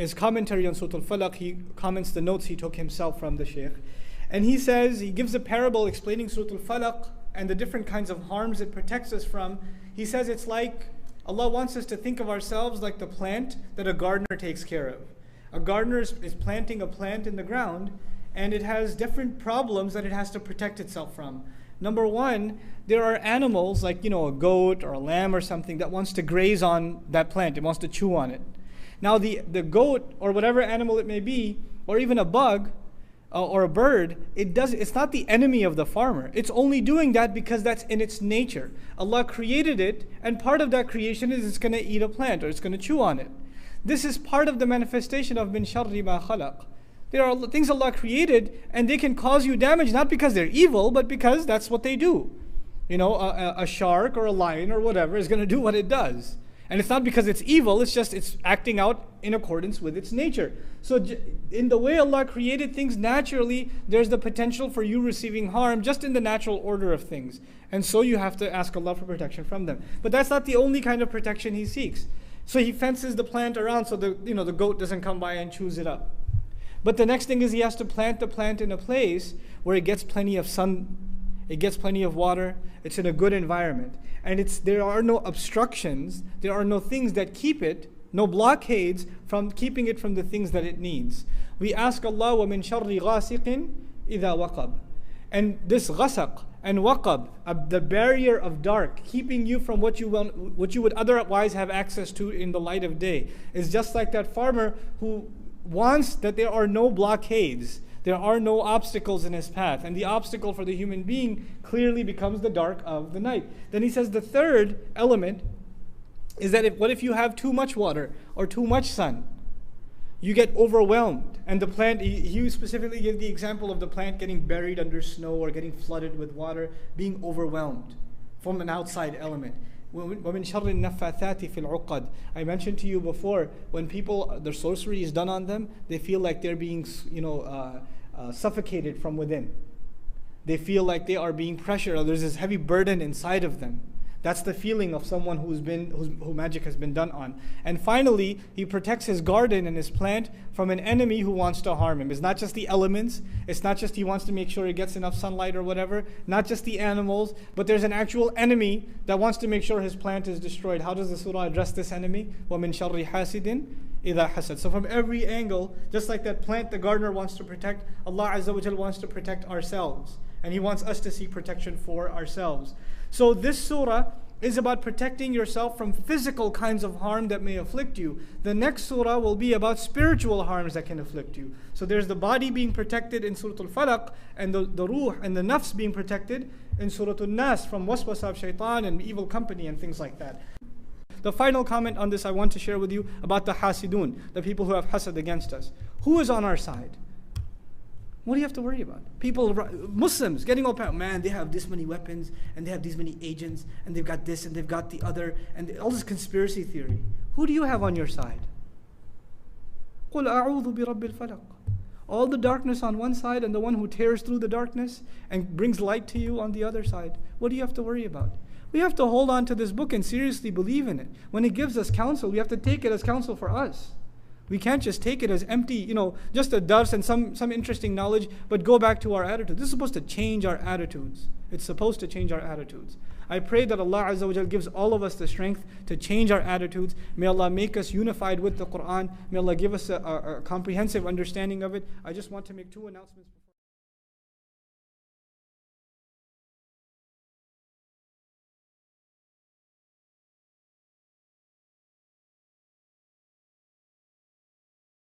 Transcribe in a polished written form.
his commentary on Surah Al-Falaq, he comments the notes he took himself from the Shaykh. And he says, he gives a parable explaining Surah Al-Falaq and the different kinds of harms it protects us from. He says it's like, Allah wants us to think of ourselves like the plant that a gardener takes care of. A gardener is planting a plant in the ground, and it has different problems that it has to protect itself from. Number one, there are animals like, a goat or a lamb or something that wants to graze on that plant. It wants to chew on it. Now the goat or whatever animal it may be, or even a bug or a bird, it's not the enemy of the farmer. It's only doing that because that's in its nature. Allah created it, and part of that creation is it's going to eat a plant or it's going to chew on it. This is part of the manifestation of min sharri ma khalaq. There are things Allah created, and they can cause you damage, not because they're evil, but because that's what they do. A shark or a lion or whatever is going to do what it does. And it's not because it's evil, it's just it's acting out in accordance with its nature. So in the way Allah created things naturally, there's the potential for you receiving harm just in the natural order of things. And so you have to ask Allah for protection from them. But that's not the only kind of protection He seeks. So He fences the plant around so the goat doesn't come by and chews it up. But the next thing is He has to plant the plant in a place where it gets plenty of sun, it gets plenty of water, it's in a good environment. And there are no obstructions, there are no things that keep it, no blockades from keeping it from the things that it needs. We ask Allah, وَمِن شَرِّ غَاسِقٍ إِذَا وَقَبْ. And this ghasaq and waqab, the barrier of dark, keeping you from what you would otherwise have access to in the light of day, is just like that farmer who wants that there are no blockades. There are no obstacles in his path. And the obstacle for the human being clearly becomes the dark of the night. Then he says the third element is that what if you have too much water or too much sun? You get overwhelmed. And the plant, he specifically gave the example of the plant getting buried under snow or getting flooded with water, being overwhelmed from an outside element. وَمِن شَرِّ النَّفَّاثَاتِ فِي الْعُقَّدِ. I mentioned to you before, when people, their sorcery is done on them, they feel like they're being suffocated from within. They feel like they are being pressured, or there's this heavy burden inside of them. That's the feeling of someone who magic has been done on. And finally, he protects his garden and his plant from an enemy who wants to harm him. It's not just the elements. It's not just he wants to make sure it gets enough sunlight or whatever. Not just the animals. But there's an actual enemy that wants to make sure his plant is destroyed. How does the surah address this enemy? وَمِن شَرِّ حَاسِدٍ إِذَا حَسَدٍ. So from every angle, just like that plant the gardener wants to protect, Allah Azza wa Jal wants to protect ourselves. And He wants us to seek protection for ourselves. So this surah is about protecting yourself from physical kinds of harm that may afflict you. The next surah will be about spiritual harms that can afflict you. So there's the body being protected in Surah Al-Falaq, and the ruh and the nafs being protected in Surah Naas from waswasa of shaitan and evil company and things like that. The final comment on this I want to share with you about the hasidun, the people who have hasad against us. Who is on our side? What do you have to worry about? People, Muslims, getting all paranoid. Man, they have this many weapons, and they have these many agents, and they've got this, and they've got the other, and all this conspiracy theory. Who do you have on your side? قُلْ أَعُوذُ بِرَبِّ الْفَلَقِ. All the darkness on one side, and the one who tears through the darkness and brings light to you on the other side. What do you have to worry about? We have to hold on to this book and seriously believe in it. When it gives us counsel, we have to take it as counsel for us. We can't just take it as empty, just a dars and some interesting knowledge, but go back to our attitude. This is supposed to change our attitudes. It's supposed to change our attitudes. I pray that Allah Azza wa Jal gives all of us the strength to change our attitudes. May Allah make us unified with the Quran. May Allah give us a comprehensive understanding of it. I just want to make two announcements before.